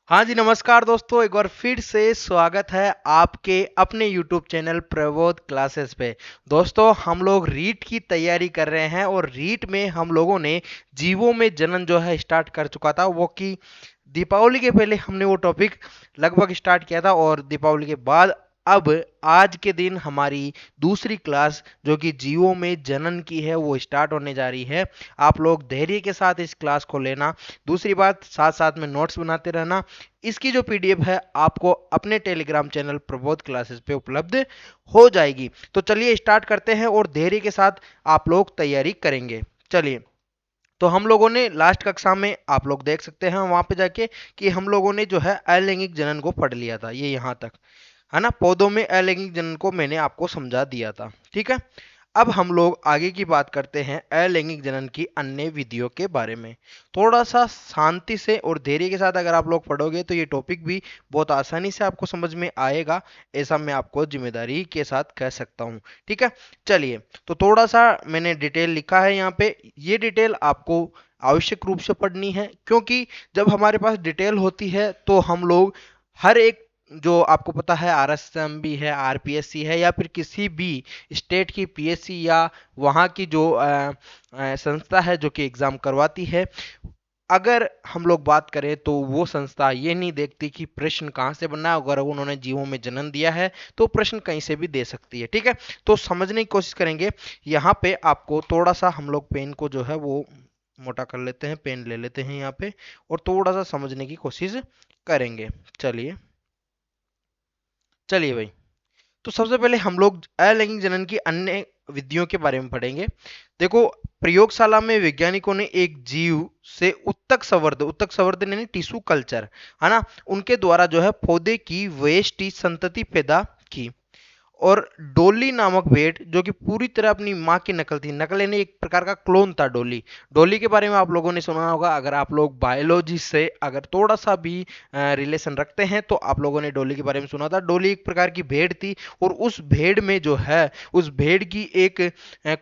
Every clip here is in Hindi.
हाँ जी, नमस्कार दोस्तों। एक बार फिर से स्वागत है आपके अपने YouTube चैनल प्रबोध क्लासेस पे। दोस्तों, हम लोग रीट की तैयारी कर रहे हैं और रीट में हम लोगों ने जीवों में जनन जो है स्टार्ट कर चुका था। वो कि दीपावली के पहले हमने वो टॉपिक लगभग स्टार्ट किया था और दीपावली के बाद अब आज के दिन हमारी दूसरी क्लास जो कि जीवों में जनन की है वो स्टार्ट होने जा रही है। आप लोग धैर्य के साथ इस क्लास को लेना। दूसरी बात, साथ साथ में नोट्स बनाते रहना। इसकी जो पीडीएफ है आपको अपने टेलीग्राम चैनल प्रबोध क्लासेस पे उपलब्ध हो जाएगी। तो चलिए स्टार्ट करते हैं और धैर्य के साथ आप लोग तैयारी करेंगे। चलिए, तो हम लोगों ने लास्ट कक्षा में आप लोग देख सकते हैं वहां पे जाके कि हम लोगों ने जो है अलैंगिक जनन को पढ़ लिया था। ये यहाँ तक है ना, पौधों में अलैंगिक जनन को मैंने आपको समझा दिया था। ठीक है, अब हम लोग आगे की बात करते हैं अलैंगिक जनन की अन्य विधियों के बारे में। थोड़ा सा शांति से और धैर्य के साथ अगर आप लोग पढ़ोगे तो ये टॉपिक भी बहुत आसानी से आपको समझ में आएगा, ऐसा मैं आपको जिम्मेदारी के साथ कह सकता हूँ। ठीक है, चलिए, तो थोड़ा सा मैंने डिटेल लिखा है यहाँ पे। ये डिटेल आपको आवश्यक रूप से पढ़नी है, क्योंकि जब हमारे पास डिटेल होती है तो हम लोग हर एक, जो आपको पता है आरएसएम भी है, आरपीएससी है, या फिर किसी भी स्टेट की पीएससी या वहाँ की जो संस्था है जो कि एग्जाम करवाती है, अगर हम लोग बात करें तो वो संस्था ये नहीं देखती कि प्रश्न कहाँ से बना है। अगर उन्होंने जीवों में जन्म दिया है तो प्रश्न कहीं से भी दे सकती है। ठीक है, तो समझने की कोशिश करेंगे। यहाँ पे आपको थोड़ा सा, हम लोग पेन को जो है वो मोटा कर लेते हैं, पेन ले लेते हैं यहाँ पे और थोड़ा सा समझने की कोशिश करेंगे। चलिए चलिए भाई, तो सबसे पहले हम लोग अलैंगिक जनन की अन्य विधियों के बारे में पढ़ेंगे। देखो, प्रयोगशाला में वैज्ञानिकों ने एक जीव से उत्तक संवर्धन यानी टिश्यू कल्चर, है ना, उनके द्वारा जो है पौधे की वेस्टी संतति पैदा की। और डोली नामक भेड़ जो कि पूरी तरह अपनी माँ की नकल थी, नकल यानी एक प्रकार का क्लोन था डोली। डोली के बारे में आप लोगों ने सुना होगा, अगर आप लोग बायोलॉजी से अगर थोड़ा सा भी रिलेशन रखते हैं तो आप लोगों ने डोली के बारे में सुना था। डोली एक प्रकार की भेड़ थी और उस भेड़ में जो है, उस भेड़ की एक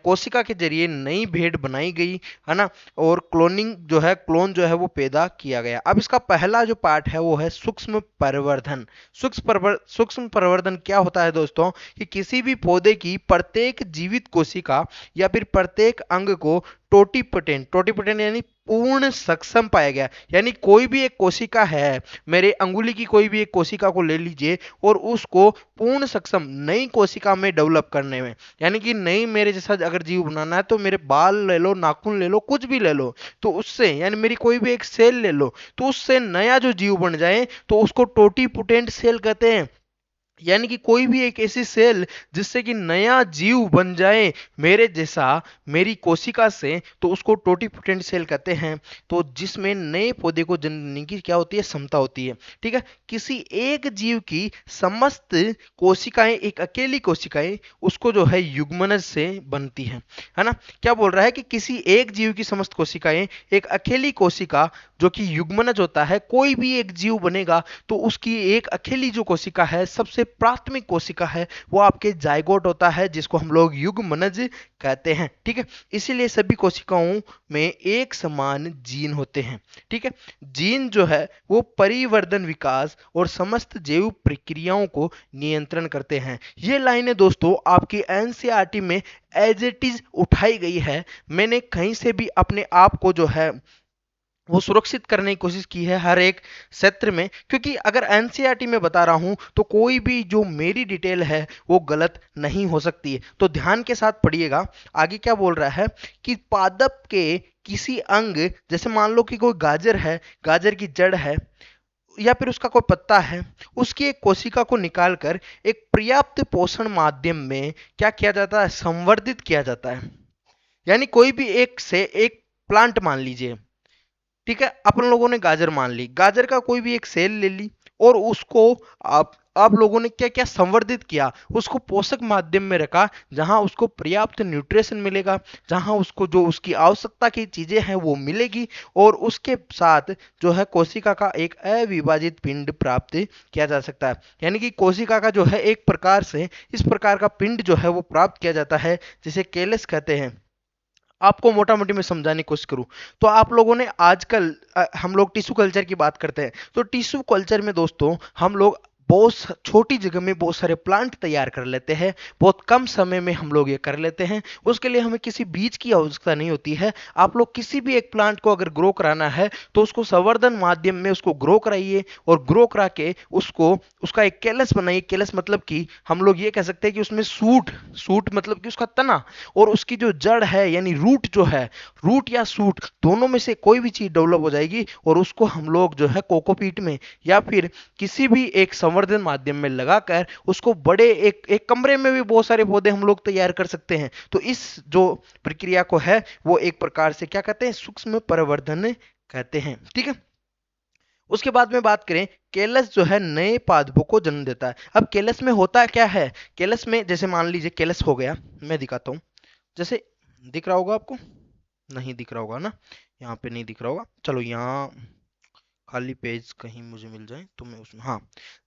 कोशिका के जरिए नई भेड़ बनाई गई, है ना, और क्लोनिंग जो है, क्लोन जो है वो पैदा किया गया। अब इसका पहला जो पार्ट है वो है सूक्ष्म परिवर्धन। सूक्ष्म परिवर्धन क्या होता है दोस्तों, कि किसी भी पौधे की प्रत्येक जीवित कोशिका या फिर प्रत्येक अंग को टोटीपोटेंट, टोटीपोटेंट यानी पूर्ण सक्षम पाया गया। यानी कोई भी एक कोशिका है, मेरे अंगुली की कोई भी एक कोशिका को ले लीजिए और उसको पूर्ण सक्षम नई कोशिका में डेवलप करने में, यानी कि नई मेरे जैसा अगर जीव बनाना है तो मेरे बाल ले लो, नाखून ले लो, कुछ भी ले लो, तो उससे यानी मेरी कोई भी एक सेल ले लो, तो उससे नया जो जीव बन जाए तो उसको टोटीपोटेंट सेल कहते हैं। यानी कि कोई भी एक ऐसी सेल जिससे कि नया जीव बन जाए मेरे जैसा, मेरी कोशिका से, तो उसको टोटीपोटेंट सेल कहते हैं। तो जिसमें नए पौधे को जनने की क्या होती है, क्षमता होती है। ठीक है, किसी एक जीव की समस्त कोशिकाएं, एक अकेली कोशिकाएं उसको जो है युग्मनज से बनती है ना। क्या बोल रहा है कि किसी एक जीव की समस्त कोशिकाएं एक अकेली कोशिका जो कि युग्मनज होता है, कोई भी एक जीव बनेगा तो उसकी एक अकेली जो कोशिका है, सबसे प्राथमिक कोशिका है, वो आपके जाइगोट होता है, जिसको हम लोग युग्मनज कहते हैं। ठीक है, इसीलिए सभी कोशिकाओं में एक समान जीन होते हैं। ठीक है, जीन जो है वो परिवर्धन, विकास और समस्त जैव प्रक्रियाओं को नियंत्रण करते हैं। ये लाइनें दोस्तों आपकी एनसीईआरटी में एज इट इज उठाई गई है। मैंने कहीं से भी अपने आप को जो है वो सुरक्षित करने की कोशिश की है हर एक क्षेत्र में, क्योंकि अगर एनसीईआरटी में बता रहा हूं तो कोई भी जो मेरी डिटेल है वो गलत नहीं हो सकती है। तो ध्यान के साथ पढ़िएगा। आगे क्या बोल रहा है कि पादप के किसी अंग, जैसे मान लो कि कोई गाजर है, गाजर की जड़ है या फिर उसका कोई पत्ता है, उसकी एक कोशिका को निकालकर एक पर्याप्त पोषण माध्यम में क्या किया जाता है, संवर्धित किया जाता है। यानी कोई भी एक से एक प्लांट मान लीजिए, ठीक है, अपन लोगों ने गाजर मान ली, गाजर का कोई भी एक सेल ले ली और उसको आप लोगों ने क्या क्या संवर्धित किया, उसको पोषक माध्यम में रखा जहां उसको पर्याप्त न्यूट्रिशन मिलेगा, जहां उसको जो उसकी आवश्यकता की चीजें हैं वो मिलेगी, और उसके साथ जो है कोशिका का एक अविभाजित पिंड प्राप्त किया जा सकता है। यानी कि कोशिका का जो है एक प्रकार से इस प्रकार का पिंड जो है वो प्राप्त किया जाता है, जिसे केलस कहते हैं। आपको मोटा मोटी मैं समझाने की कोशिश करूं तो आप लोगों ने आजकल हम लोग टिश्यू कल्चर की बात करते हैं, तो टिश्यू कल्चर में दोस्तों हम लोग बहुत छोटी जगह में बहुत सारे प्लांट तैयार कर लेते हैं, बहुत कम समय में हम लोग ये कर लेते हैं। उसके लिए हमें किसी बीज की आवश्यकता नहीं होती है। आप लोग किसी भी एक प्लांट को अगर ग्रो कराना है तो उसको संवर्धन माध्यम में उसको ग्रो कराइए, और ग्रो करा के उसको उसका एक कैलस बनाइए। कैलस मतलब कि हम लोग ये कह सकते हैं कि उसमें सूट, सूट मतलब कि उसका तना, और उसकी जो जड़ है यानी रूट जो है, रूट या सूट दोनों में से कोई भी चीज डेवलप हो जाएगी, और उसको हम लोग जो है कोकोपीट में या फिर किसी भी एक संवर्धन माध्यम में लगाकर उसको बड़े एक एक कमरे में भी बहुत सारे पौधे हम लोग तैयार कर सकते हैं। तो इस जो प्रक्रिया को है वो एक प्रकार से क्या कहते हैं, सूक्ष्म प्रवर्धन कहते हैं। ठीक है, उसके बाद में बात करें, केलस जो है नए पादपों को जन्म देता है। अब केलस में होता क्या है, केलस में जैसे मान लीजिए केलस हो गया, मैं दिखाता हूं, जैसे दिख रहा होगा आपको, नहीं दिख रहा होगा ना, यहाँ पे नहीं दिख रहा होगा, चलो यहाँ खाली पेज कहीं मुझे मिल जाए तो मैं उसमें, हाँ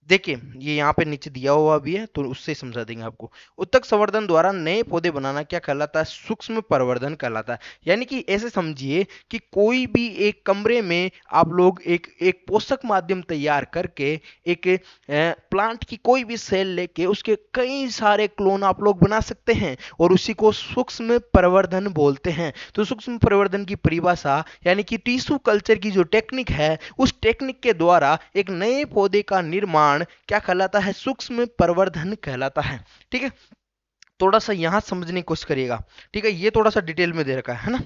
देखिए ये यहाँ पे नीचे दिया हुआ भी है तो उससे समझा देंगे आपको। उत्तक संवर्धन द्वारा नए पौधे बनाना क्या कहलाता है, सूक्ष्म प्रवर्धन कहलाता है। यानी कि ऐसे समझिए कि कोई भी एक कमरे में आप लोग एक एक पोषक माध्यम तैयार करके एक प्लांट की कोई भी सेल लेके उसके कई सारे क्लोन आप लोग बना सकते हैं, और उसी को सूक्ष्म प्रवर्धन बोलते हैं। तो सूक्ष्म प्रवर्धन की परिभाषा यानी कि टिश्यू कल्चर की जो टेक्निक है, उस टेक्निक के द्वारा एक नए पौधे का निर्माण क्या कहलाता है, सूक्ष्म प्रवर्धन कहलाता है। ठीक है, थोड़ा सा यहां समझने की कोशिश करिएगा। ठीक है, ये थोड़ा सा डिटेल में दे रखा है ना।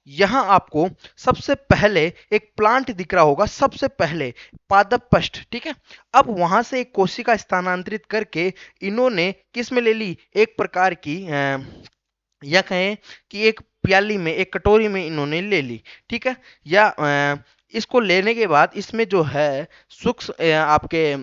यहां आपको सबसे पहले एक प्लांट दिख रहा होगा, सबसे पहले पादप पष्ट। ठीक है, अब वहां से एक कोशिका स्थानांतरित करके इन्होंने किस में ले ली, एक प्रकार की या कहें कि एक प्याली में, एक कटोरी में इन्होंने ले ली। ठीक है, या इसको लेने के बाद इसमें जो है सूक्ष्म आपके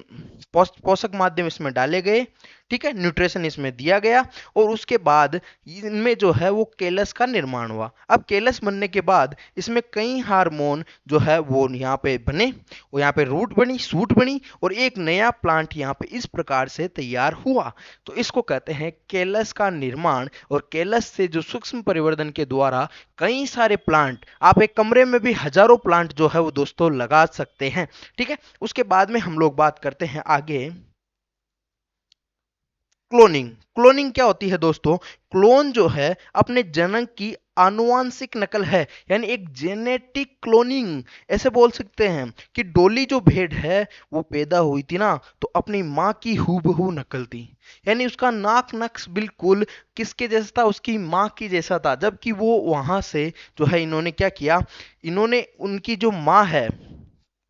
पोषक माध्यम इसमें डाले गए। ठीक है, न्यूट्रिशन इसमें दिया गया, और उसके बाद इनमें जो है वो केलस का निर्माण हुआ। अब केलस बनने के बाद इसमें कई हार्मोन जो है वो यहाँ पे बने, और यहाँ पे रूट बनी, सूट बनी, और एक नया प्लांट यहाँ पे इस प्रकार से तैयार हुआ। तो इसको कहते हैं केलस का निर्माण। और केलस से जो सूक्ष्म परिवर्धन के द्वारा कई सारे प्लांट, आप एक कमरे में भी हजारों प्लांट जो है वो दोस्तों लगा सकते हैं। ठीक है, उसके बाद में हम लोग बात करते हैं आगे क्लोनिंग। क्लोनिंग क्या होती है दोस्तों, क्लोन जो है अपने जनक की आनुवांशिक नकल है, यानी एक जेनेटिक क्लोनिंग। ऐसे बोल सकते हैं कि डोली जो भेड़ है वो पैदा हुई थी ना, तो अपनी माँ की हूबहू नकल थी, यानी उसका नाक नक्श बिल्कुल किसके जैसा था, उसकी माँ की जैसा था। जबकि वो वहां से जो है इन्होंने क्या किया, इन्होंने उनकी जो माँ है,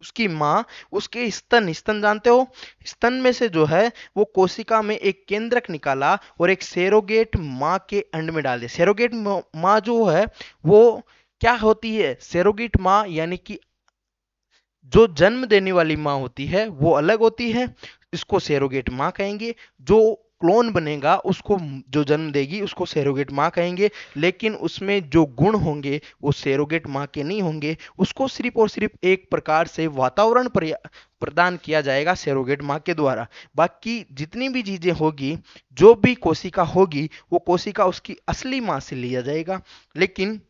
उसकी माँ, उसके स्तन, स्तन जानते हो, स्तन में से जो है वो कोशिका में एक केंद्रक निकाला और एक सेरोगेट माँ के अंड में डाल दिया। सेरोगेट माँ जो है वो क्या होती है, सेरोगेट माँ यानी कि जो जन्म देने वाली माँ होती है वो अलग होती है, इसको सेरोगेट माँ कहेंगे। जो क्लोन बनेगा उसको, जो जन्म देगी उसको सेरोगेट माँ कहेंगे, लेकिन उसमें जो गुण होंगे वो सेरोगेट माँ के नहीं होंगे। उसको सिर्फ और सिर्फ एक प्रकार से वातावरण प्रदान किया जाएगा सेरोगेट माँ के द्वारा। बाकी जितनी भी चीजें होगी, जो भी कोशिका होगी, वो कोशिका उसकी असली माँ से लिया जाएगा, लेकिन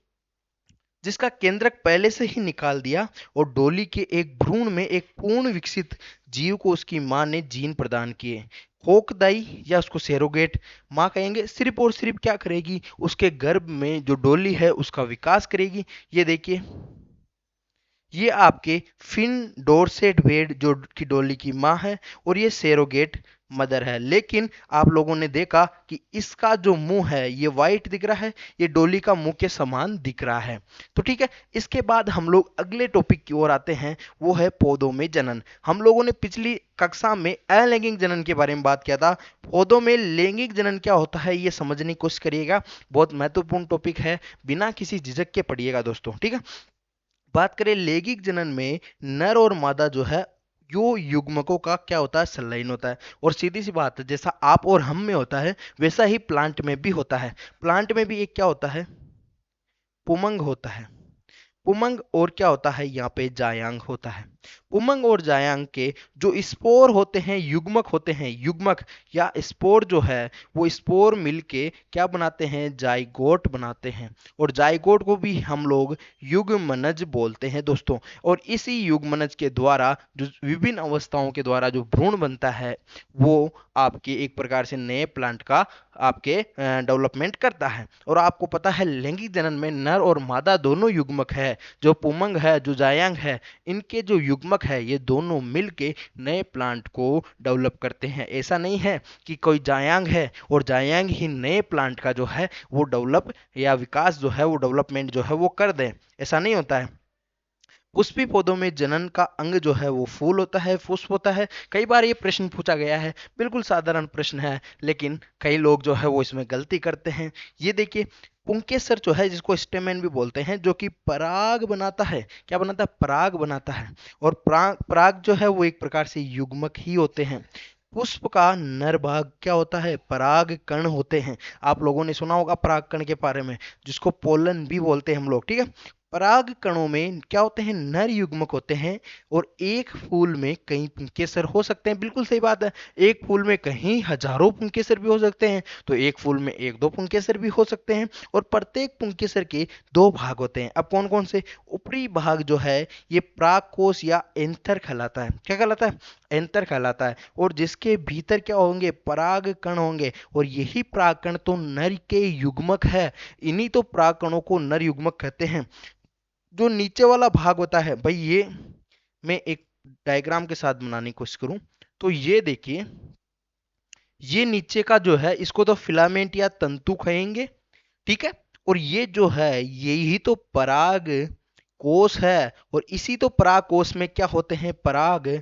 जिसका केंद्रक पहले से ही निकाल दिया, और डोली के एक भ्रूण में एक पूर्ण विकसित जीव को उसकी मां ने जीन प्रदान किए। कोकदाई या उसको सेरोगेट मां कहेंगे, सिर्फ और सिर्फ क्या करेगी, उसके गर्भ में जो डोली है उसका विकास करेगी। ये देखिए, ये आपके फिन डोरसेट भेड़ जो की डोली की माँ है, और ये सेरोगेट मदर है। लेकिन आप लोगों ने देखा कि इसका जो मुंह है ये वाइट दिख रहा है, ये डोली का मुंह के समान दिख रहा है। तो ठीक है, इसके बाद हम लोग अगले टॉपिक की ओर आते हैं, वो है पौधों में जनन। हम लोगों ने पिछली कक्षा में अलैंगिक जनन के बारे में बात किया था। पौधों में लैंगिक जनन क्या होता है ये समझने की कोशिश करिएगा, बहुत महत्वपूर्ण टॉपिक है, बिना किसी झिझक के पढ़िएगा दोस्तों। ठीक है, बात करें लैंगिक जनन में, नर और मादा जो है यो युग्मकों का क्या होता है, संलयन होता है। और सीधी सी बात है, जैसा आप और हम में होता है वैसा ही प्लांट में भी होता है। प्लांट में भी एक क्या होता है, पुमंग होता है, पुमंग, और क्या होता है यहाँ पे जायांग होता है। पुमंग और जायांग के जो स्पोर होते हैं, युग्मक होते हैं, युग्मक या स्पोर जो है वो स्पोर मिलके क्या बनाते हैं, जाइगोट बनाते हैं। और जाइगोट को भी हम लोग युग्मनज बोलते हैं दोस्तों। और इसी युग्मनज के द्वारा जो विभिन्न अवस्थाओं के द्वारा जो भ्रूण बनता है वो आपके एक प्रकार से नए प्लांट का आपके डेवलपमेंट करता है। और आपको पता है लैंगिक जनन में नर और मादा दोनों युग्मक है, जो पुमंग है जो जायांग है, इनके जो युग्मक है ये दोनों मिलके नए प्लांट को डेवलप करते हैं। ऐसा नहीं है कि कोई जायांग है और जायांग ही नए प्लांट का जो है वो डेवलप या विकास जो है वो डेवलपमेंट जो है वो कर दे, ऐसा नहीं होता है। पुष्पी पौधों में जनन का अंग जो है वो फूल होता है, पुष्प होता है। कई बार ये प्रश्न पूछा गया है, बिल्कुल साधारण प्रश्न है, लेकिन कई लोग जो है वो इसमें गलती करते हैं। ये देखिए, पुंकेसर जो है जिसको स्टेमेन भी बोलते हैं, जो कि पराग बनाता है। क्या बनाता है, पराग बनाता है। और पराग पराग जो है वो एक प्रकार से युग्मक ही होते हैं। पुष्प का नर भाग क्या होता है, पराग कण होते हैं। आप लोगों ने सुना होगा पराग कण के बारे में, जिसको पोलन भी बोलते हैं हम लोग, ठीक है। पराग कणों में क्या होते हैं, नर युग्मक होते हैं। और एक फूल में कई पुंकेसर हो सकते हैं, बिल्कुल सही बात है। एक फूल में कहीं हजारों पुंकेसर भी हो सकते हैं, तो एक फूल में एक दो पुंकेसर भी हो सकते हैं। और प्रत्येक पुंकेसर के दो भाग होते हैं। अब कौन कौन से, ऊपरी भाग जो है ये परागकोश या एंथर कहलाता है। क्या कहलाता है, एंथर कहलाता है। और जिसके भीतर क्या होंगे, पराग कण होंगे। और यही पराग कण तो नर के युग्मक है। इन्हीं तो पराग कणों को नर युग्मक कहते हैं। जो नीचे वाला भाग होता है भाई, ये मैं एक डायग्राम के साथ बनाने की कोशिश करूं तो ये देखिए, ये नीचे का जो है इसको तो फिलामेंट या तंतु कहेंगे, ठीक है। और ये जो है यही तो पराग कोश है। और इसी तो पराग कोश में क्या होते हैं, पराग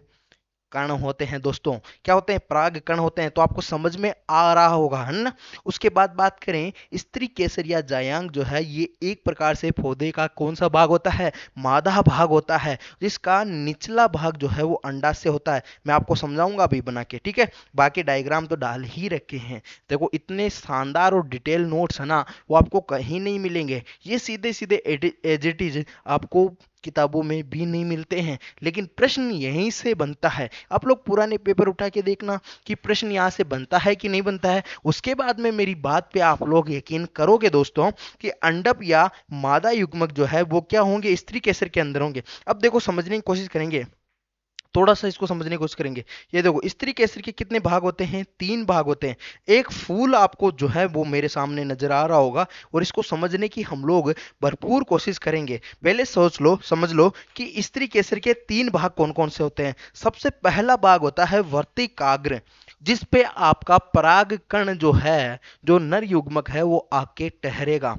कण होते हैं दोस्तों। क्या होते हैं, पराग कण होते हैं। तो आपको समझ में आ रहा होगा, है ना। उसके बाद बात करें, स्त्री केसर या जायांग जो है ये एक प्रकार से पौधे का कौन सा भाग होता है, मादा भाग होता है, जिसका निचला भाग जो है वो अंडाशय से होता है। मैं आपको समझाऊंगा अभी बना के, ठीक है। बाकी डायग्राम तो डाल ही रखे हैं। देखो इतने शानदार और डिटेल नोट्स है ना, वो आपको कहीं नहीं मिलेंगे। ये सीधे सीधे एज इट इज आपको किताबों में भी नहीं मिलते हैं। लेकिन प्रश्न यहीं से बनता है। आप लोग पुराने पेपर उठा के देखना कि प्रश्न यहाँ से बनता है कि नहीं बनता है। उसके बाद में मेरी बात पे आप लोग यकीन करोगे दोस्तों कि अंडप या मादा युग्मक जो है वो क्या होंगे, स्त्री केसर के अंदर होंगे। अब देखो समझने की कोशिश करेंगे, थोड़ा सा इसको समझने की कोशिश करेंगे। ये देखो स्त्री केसर के कितने भाग होते हैं, तीन भाग होते हैं। एक फूल आपको जो है वो मेरे सामने नजर आ रहा होगा। और इसको समझने की हम लोग भरपूर कोशिश करेंगे। पहले सोच लो, समझ लो कि स्त्री केसर के तीन भाग कौन कौन से होते हैं। सबसे पहला भाग होता है वर्तिकाग्र, जिस पे आपका पराग कण जो है, जो नर युग्मक है वो आके ठहरेगा,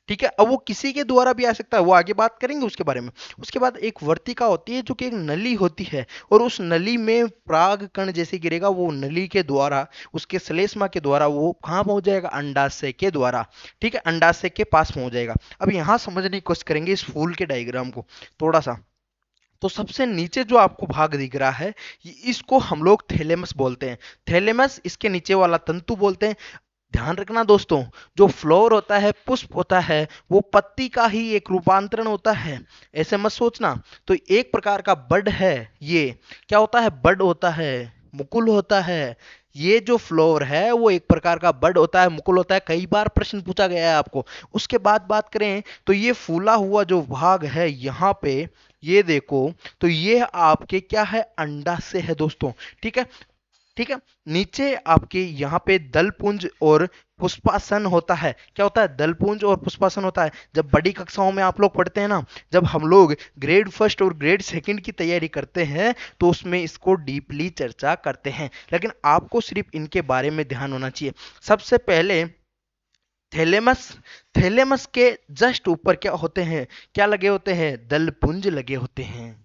ठीक है। अब वो किसी के द्वारा भी आ सकता है, वो आगे बात करेंगे उसके बारे में। उसके बाद एक वर्तिका होती है जो कि एक नली होती है। और उस नली में पराग कण जैसे गिरेगा, वो नली के द्वारा, उसके श्लेष्मा के द्वारा वो कहाँ पहुंच जाएगा, अंडाशय के द्वारा, ठीक है, अंडाशय के पास पहुंच जाएगा। अब यहां समझने की कोशिश करेंगे इस फूल के डायग्राम को थोड़ा सा। तो सबसे नीचे जो आपको भाग दिख रहा है, इसको हम लोग थैलेमस बोलते हैं। थैलेमस इसके नीचे वाला तंतु बोलते हैं। ध्यान रखना दोस्तों, जो फ्लोर होता है, पुष्प होता है, वो पत्ती का ही एक रूपांतरण होता है, ऐसे मत सोचना। तो एक प्रकार का बड है, ये क्या होता है, बड होता है, मुकुल होता है। ये जो फ्लोर है वो एक प्रकार का बड होता है, मुकुल होता है। कई बार प्रश्न पूछा गया है आपको। उसके बाद बात करें तो ये फूला हुआ जो भाग है यहाँ पे, ये देखो, तो ये आपके क्या है, अंडाशय है दोस्तों, ठीक है, ठीक है। नीचे आपके यहाँ पे दलपुंज और पुष्पासन होता है। क्या होता है, दलपुंज और पुष्पासन होता है। जब बड़ी कक्षाओं में आप लोग पढ़ते हैं ना, जब हम लोग ग्रेड फर्स्ट और ग्रेड सेकंड की तैयारी करते हैं तो उसमें इसको डीपली चर्चा करते हैं। लेकिन आपको सिर्फ इनके बारे में ध्यान होना चाहिए। सबसे पहले थैलेमस, थैलेमस के जस्ट ऊपर क्या होते हैं, क्या लगे होते हैं, दलपुंज लगे होते हैं।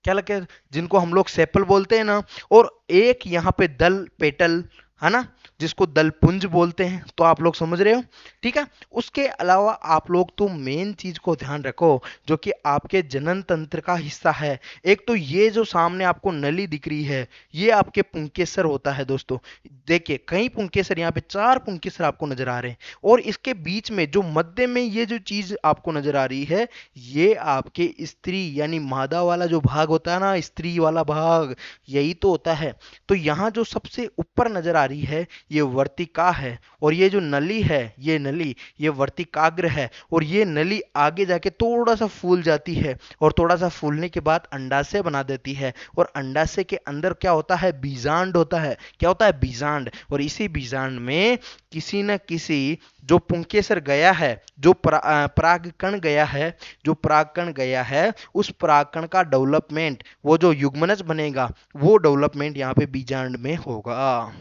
क्या लगे, जिनको हम लोग सेपल बोलते हैं ना। और एक यहाँ पे दल पेटल, है ना, जिसको दलपुंज बोलते हैं, तो आप लोग समझ रहे हो। ठीक है, उसके अलावा आप लोग तो मेन चीज को ध्यान रखो जो कि आपके जनन तंत्र का हिस्सा है। एक तो ये जो सामने आपको नली दिख रही है, ये आपके पुंकेसर होता है दोस्तों। देखिए कई पुंकेसर, यहाँ पे 4 पुंकेसर आपको नजर आ रहे हैं, और इसके बीच में जो मध्य में ये जो चीज आपको नजर आ रही है, ये आपके स्त्री यानी मादा वाला जो भाग होता है ना, स्त्री वाला भाग, यही तो होता है। तो यहाँ जो सबसे ऊपर नजर आ रही है, ये वर्तिका है, और ये जो नली है, ये नली, ये वर्तिकाग्र है, और ये नली आगे जाके थोड़ा सा फूल जाती है, और थोड़ा सा फूलने के बाद अंडाशय बना देती है, और अंडाशय के अंदर क्या होता है, बीजांड होता है। क्या होता है, बीजांड। और इसी बीजांड में किसी न किसी जो पुंकेसर गया है, जो परागकण गया है, जो परागकण गया है, उस परागकण का डेवलपमेंट, वो जो युग्मनज बनेगा, वो डेवलपमेंट यहाँ पे बीजांड में होगा।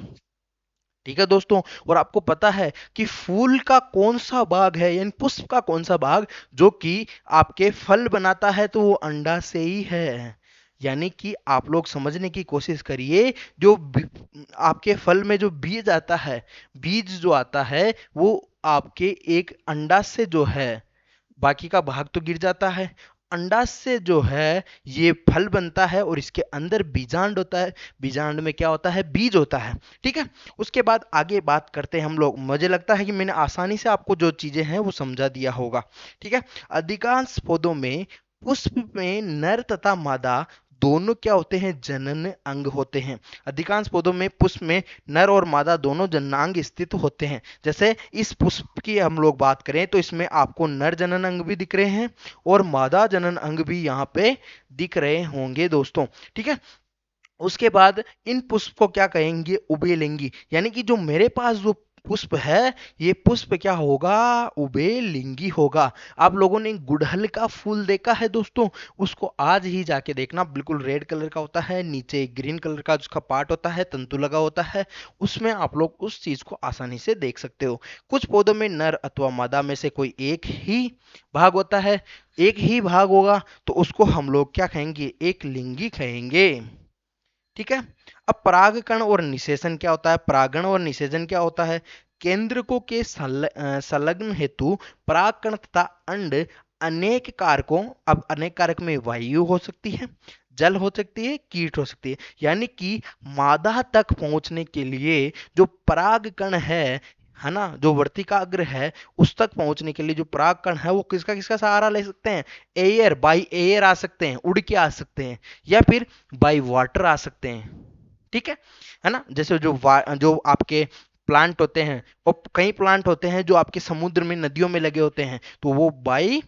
ठीक है दोस्तों, और आपको पता है कि फूल का कौन सा भाग है, यानी पुष्प का कौन सा भाग जो कि आपके फल बनाता है, तो वो अंडा से ही है। यानी कि आप लोग समझने की कोशिश करिए, जो आपके फल में जो बीज आता है, बीज जो आता है वो आपके एक अंडा से जो है, बाकी का भाग तो गिर जाता है, अंडाशय से जो है ये फल बनता है, और इसके अंदर बीजांड होता है। बीजांड में क्या होता है, बीज होता है। ठीक है, उसके बाद आगे बात करते हैं हम लोग। मुझे लगता है कि मैंने आसानी से आपको जो चीजें हैं वो समझा दिया होगा। ठीक है, अधिकांश पौधों में पुष्प में नर तथा मादा दोनों क्या होते हैं, जनन अंग होते हैं। अधिकांश पौधों में पुष्प में नर और मादा दोनों जननांग स्थित होते हैं। जैसे इस पुष्प की हम लोग बात करें तो इसमें आपको नर जनन अंग भी दिख रहे हैं, और मादा जनन अंग भी यहाँ पे दिख रहे होंगे दोस्तों। ठीक है, उसके बाद इन पुष्प को क्या कहेंगे, उभयलिंगी। यानी कि जो मेरे पास जो पुष्प है, ये पुष्प क्या होगा, उभयलिंगी होगा। आप लोगों ने गुड़हल का फूल देखा है दोस्तों, उसको आज ही जाके देखना, बिल्कुल रेड कलर का होता है, नीचे ग्रीन कलर का उसका पार्ट होता है, तंतु लगा होता है, उसमें आप लोग उस चीज को आसानी से देख सकते हो। कुछ पौधों में नर अथवा मादा में से कोई एक ही भाग होता है, एक ही भाग होगा, तो उसको हम लोग क्या कहेंगे, एक लिंगी कहेंगे। ठीक है, अब परागकण और निषेचन क्या होता है, परागण और निषेचन क्या होता है। केंद्रकों के संलग्न हेतु परागकण तथा अंड अनेक कारकों, अब अनेक कारक में वायु हो सकती है, जल हो सकती है, कीट हो सकती है। यानी कि मादा तक पहुंचने के लिए जो परागकण है ना, जो वर्तिकाग्र है, उस तक पहुंचने के लिए जो परागकण है वो किसका किसका सहारा ले सकते हैं, एयर, बाई एयर आ सकते हैं, उड़ के आ सकते हैं, या फिर बाई वाटर आ सकते हैं। ठीक है ना, जैसे जो आपके प्लांट होते हैं, और कई प्लांट होते हैं जो आपके समुद्र में, नदियों में लगे होते हैं, तो वो बाई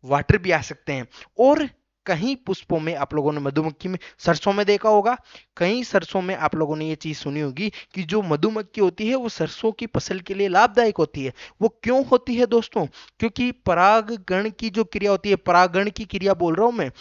वाटर भी आ सकते हैं। और कहीं पुष्पों में आप लोगों ने मधुमक्खी में, सरसों में देखा होगा, कई सरसों में आप लोगों ने ये चीज सुनी होगी कि जो मधुमक्खी होती है वो सरसों की फसल के लिए लाभदायक होती है। वो क्यों होती है दोस्तों, क्योंकि परागगण की जो क्रिया होती है, परागण की क्रिया बोल रहा हूं मैं,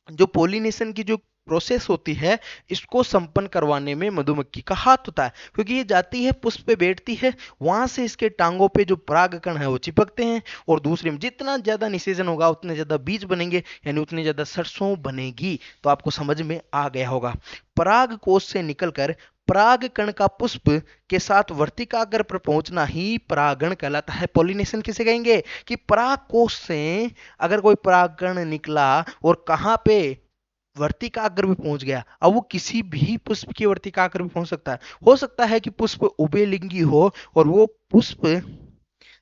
जो पोलिनेशन की जो प्रोसेस होती है, इसको संपन्न करवाने में मधुमक्खी का हाथ होता है। क्योंकि ये जाती है, पुष्प पे बैठती है, वहां से इसके टांगों पे जो परागकण है वो चिपकते हैं, और दूसरे में जितना ज्यादा निषेचन होगा उतने ज्यादा बीज बनेंगे, यानी उतनी ज्यादा सरसों बनेगी। तो आपको समझ में आ गया होगा। पराग कोश से निकलकर परागकण का पुष्प के साथ वर्तिकाग्र पर पहुंचना ही परागण कहलाता है। पॉलिनेशन किसे कहेंगे, कि पराग कोश से अगर कोई परागकण निकला और कहां पे, वर्तिकाग्र भी पहुंच गया। अब वो किसी भी पुष्प की वर्तिकाग्र भी पहुंच सकता है। हो सकता है कि पुष्प उभयलिंगी हो, और वो पुष्प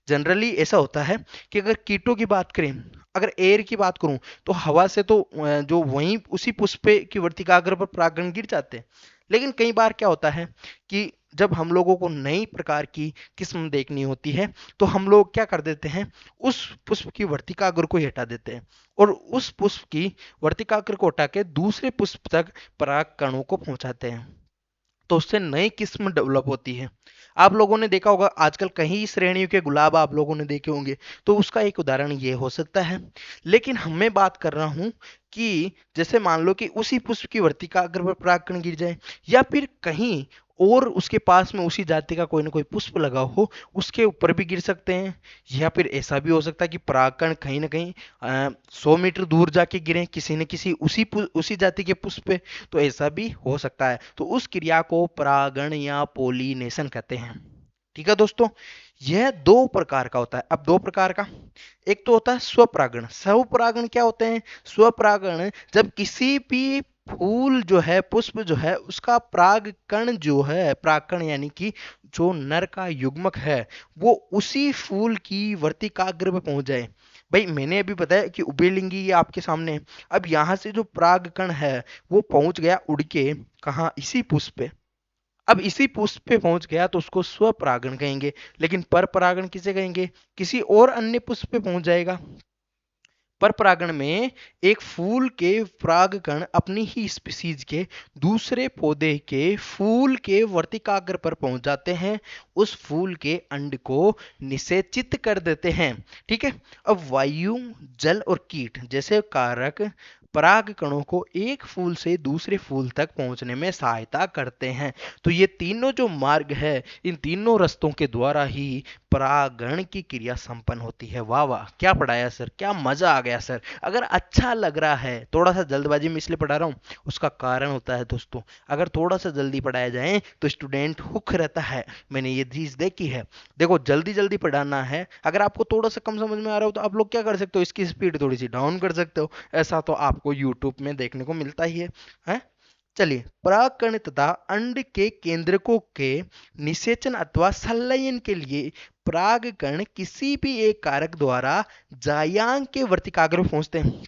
जनरली ऐसा होता है कि अगर कीटों की बात करें, अगर एयर की बात करूं, तो हवा से तो जो वहीं उसी पुष्प की वर्तिकाग्र पर परागकण गिर जाते हैं। लेकिन कई बार क्या होता है कि जब हम लोगों को नई प्रकार की किस्म देखनी होती है, तो हम लोग क्या कर देते हैं, उस पुष्प की वर्तिकाग्र को हटा देते हैं, और उस पुष्प की वर्तिकाग्र को हटा के दूसरे पुष्प तक परागकणों को पहुंचाते हैं, तो उससे नई किस्म डेवलप होती है। आप लोगों ने देखा होगा आजकल कई श्रेणियों के गुलाब आप लोगों ने देखे होंगे, तो उसका एक उदाहरण ये हो सकता है। लेकिन हम मैं बात कर रहा हूं कि जैसे मान लो कि उसी पुष्प की वर्तिकाग्र पर परागकण गिर जाए, या फिर कहीं और उसके पास में उसी जाति का कोई ना कोई पुष्प लगा हो, उसके ऊपर भी गिर सकते हैं। या फिर ऐसा भी हो सकता है कि परागकण कहीं ना कहीं 100 मीटर दूर जाके गिरे किसी न किसी उसी जाति के पुष्प पे, तो ऐसा भी हो सकता है। तो उस क्रिया को परागण या पोलिनेशन कहते हैं। ठीक है दोस्तों, यह दो प्रकार का होता है। अब दो प्रकार का, एक तो होता है स्वपरागण। स्वपरागण क्या होते हैं? स्वपरागण जब किसी भी फूल जो है, पुष्प जो है, उसका परागकण जो है, परागकण यानी कि जो नर का युग्मक है, वो उसी फूल की वर्तिकाग्र पे पहुंच जाए। भाई मैंने अभी बताया कि उभयलिंगी ये आपके सामने है। अब यहां से जो परागकण है वो पहुंच गया उड़ के कहा, इसी पुष्प पे। अब इसी पुष्प पे पहुंच गया तो उसको स्वपरागण कहेंगे। लेकिन पर परागण किसे कहेंगे? किसी और अन्य पुष्प पे पहुंच जाएगा। पर परागण में एक फूल के परागकण अपनी ही स्पीसीज के दूसरे पौधे के फूल के वर्तिकाग्र पर पहुंच जाते हैं, उस फूल के अंड को निषेचित कर देते हैं। ठीक है। अब वायु, जल और कीट जैसे कारक पराग कणों को एक फूल से दूसरे फूल तक पहुंचने में सहायता करते हैं। तो ये तीनों जो मार्ग है, इन तीनों रस्तों के द्वारा ही परागण की क्रिया संपन्न होती है। वाह वाह, क्या पढ़ाया सर, क्या मजा आ गया सर। अगर अच्छा लग रहा है, थोड़ा सा जल्दबाजी में इसलिए पढ़ा रहा हूँ, उसका कारण होता है दोस्तों, अगर थोड़ा सा जल्दी पढ़ाया जाए तो स्टूडेंट हुक रहता है। मैंने ये चीज देखी है। देखो जल्दी जल्दी पढ़ाना है, अगर आपको थोड़ा सा कम समझ में आ रहा हो तो आप लोग क्या कर सकते हो, इसकी स्पीड थोड़ी सी डाउन कर सकते हो। ऐसा तो आपको यूट्यूब में देखने को मिलता ही है? चलिए, परागकण तथा अंड के केंद्रकों के निषेचन अथवा संलयन के लिए परागकण किसी भी एक कारक द्वारा जायांग के वर्तिकाग्र में पहुंचते हैं।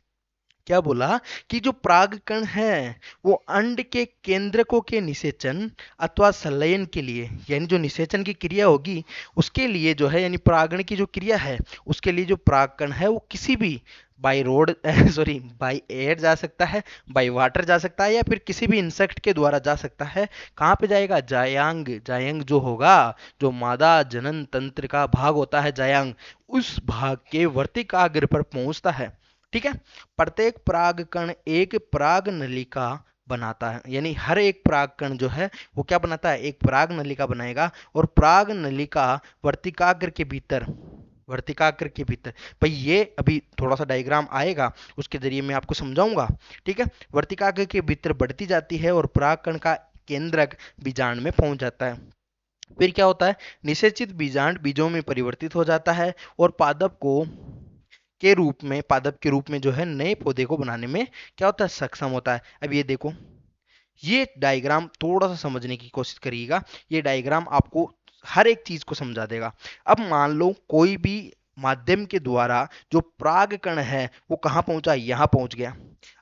क्या बोला? कि जो परागकण है वो अंड के केंद्रकों के निषेचन अथवा संलयन के लिए, यानी जो निषेचन की क्रिया होगी उसके लिए जो है, यानी परागण की जो क्रिया है उसके लिए जो परागकण है वो किसी भी by road sorry by air जा सकता है, बाई वाटर जा सकता है, या फिर किसी भी इंसेक्ट के द्वारा जा सकता है। कहाँ पे जाएगा? जायांग। जायांग जो होगा, जो मादा जनन तंत्र का भाग होता है जायांग, उस भाग के वर्तिकाग्र पर पहुंचता है। ठीक है। प्रत्येक परागकण एक पराग नलिका बनाता है, यानी हर एक परागकण जो है वो क्या बनाता है? एक पराग नलिका बनाएगा। और पराग नलिका वर्तिकाग्र के भीतर, वर्तिकाग्र के भीतर, भाई ये अभी थोड़ा सा डायग्राम आएगा उसके जरिए मैं आपको समझाऊंगा। ठीक है। वर्तिकाग्र के भीतर बढ़ती जाती है और परागकण का केंद्रक बीजांड में पहुंच जाता है। फिर क्या होता है? निषेचित बीजांड बीजों में परिवर्तित हो जाता है और पादप के रूप में जो है नए पौधे को बनाने में क्या होता है? सक्षम होता है। अब ये देखो, ये डायग्राम थोड़ा सा समझने की कोशिश करिएगा, ये डायग्राम आपको हर एक चीज को समझा देगा। अब मान लो कोई भी माध्यम के द्वारा जो परागकण है वो कहाँ पहुंचा? यहाँ पहुंच गया।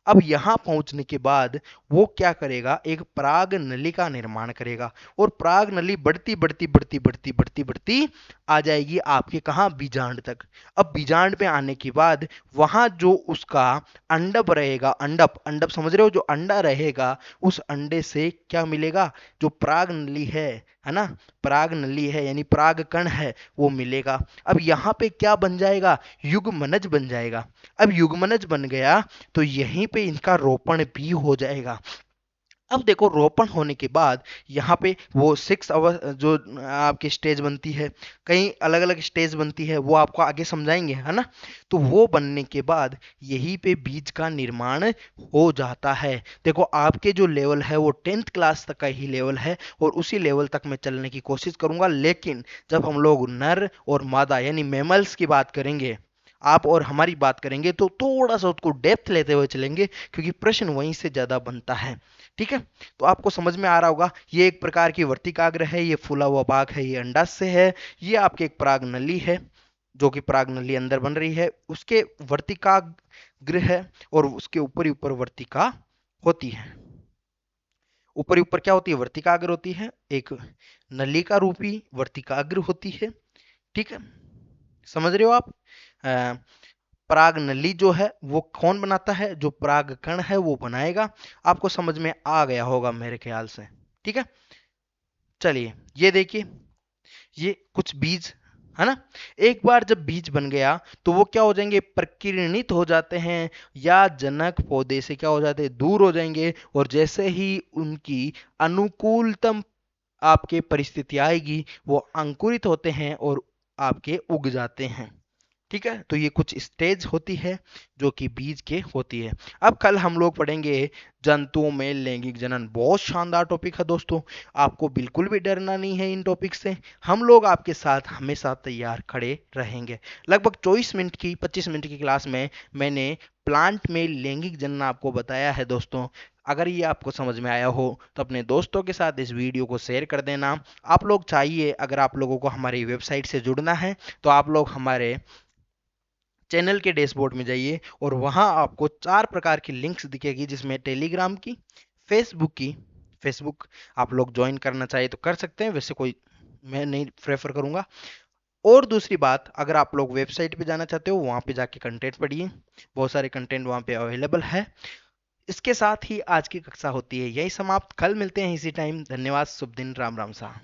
अब यहाँ पहुंचने के बाद वो क्या करेगा? एक पराग नली का निर्माण करेगा और पराग नली बढ़ती बढ़ती बढ़ती बढ़ती बढ़ती बढ़ती आ जाएगी आपके कहाँ? बीजांड तक। अब बीजांड पे आने के बाद वहां जो उसका अंडप रहेगा, अंडप, अंडप समझ रहे हो? जो अंडा रहेगा, उस अंडे से क्या मिलेगा? जो पराग नली है ना, पराग नली है यानी पराग कण है, वो मिलेगा। अब यहाँ पे क्या बन जाएगा? युग्मनज बन जाएगा। अब युग्मनज बन गया तो यहीं पे इनका रोपण भी हो जाएगा। अब देखो, रोपण होने के बाद यहाँ पे वो 6 आवर जो आपकी स्टेज बनती है, कई अलग अलग स्टेज बनती है, वो आपको आगे समझाएंगे, है ना। तो वो बनने के बाद यहीं पे बीज का निर्माण हो जाता है। देखो आपके जो लेवल है वो 10th क्लास तक का ही लेवल है और उसी लेवल तक मैं चलने की कोशिश करूंगा। लेकिन जब हम लोग नर और मादा यानी मैमल्स की बात करेंगे, आप और हमारी बात करेंगे, तो थोड़ा सा उसको डेप्थ लेते हुए चलेंगे, क्योंकि प्रश्न वहीं से ज्यादा बनता है। ठीक है। तो आपको समझ में आ रहा होगा, ये एक प्रकार की वर्तिकाग्र है, ये फूला हुआ भाग है, ये अंडाशय है, ये आपके एक पराग नली है जो कि पराग नली अंदर बन रही है, उसके वर्तिकाग्र है और उसके ऊपर ही ऊपर वर्तिका होती है। ऊपर ही ऊपर क्या होती है? वर्तिकाग्र होती है, एक नलिका रूपी वर्तिकाग्र होती है। ठीक है, समझ रहे हो आप? पराग नली जो है वो कौन बनाता है? जो पराग कण है वो बनाएगा। आपको समझ में आ गया होगा मेरे ख्याल से। ठीक है। चलिए ये देखिए, ये कुछ बीज है ना। एक बार जब बीज बन गया तो वो क्या हो जाएंगे? प्रकीर्णित हो जाते हैं, या जनक पौधे से क्या हो जाते हैं? दूर हो जाएंगे। और जैसे ही उनकी अनुकूलतम आपके परिस्थिति आएगी वो अंकुरित होते हैं और आपके उग जाते हैं। ठीक है, तो ये कुछ स्टेज होती है जो कि बीज के होती है। अब कल हम लोग पढ़ेंगे जंतुओं में लैंगिक जनन। बहुत शानदार टॉपिक है दोस्तों, आपको बिल्कुल भी डरना नहीं है इन टॉपिक से। हम लोग आपके साथ हमेशा तैयार खड़े रहेंगे। लगभग 25 मिनट की क्लास में मैंने प्लांट में लैंगिक जनन आपको बताया है दोस्तों। अगर ये आपको समझ में आया हो तो अपने दोस्तों के साथ इस वीडियो को शेयर कर देना। आप लोग चाहिए, अगर आप लोगों को हमारी वेबसाइट से जुड़ना है तो आप लोग हमारे चैनल के डैशबोर्ड में जाइए और वहां आपको 4 प्रकार की लिंक्स दिखेगी, जिसमें टेलीग्राम की, फेसबुक की। फेसबुक आप लोग ज्वाइन करना चाहे तो कर सकते हैं, वैसे कोई मैं नहीं प्रेफर करूंगा। और दूसरी बात, अगर आप लोग वेबसाइट पे जाना चाहते हो वहां पे जाके कंटेंट पढ़िए, बहुत सारे कंटेंट वहां पे अवेलेबल है। इसके साथ ही आज की कक्षा होती है यही समाप्त। कल मिलते हैं इसी टाइम। धन्यवाद। शुभ दिन। राम राम सा।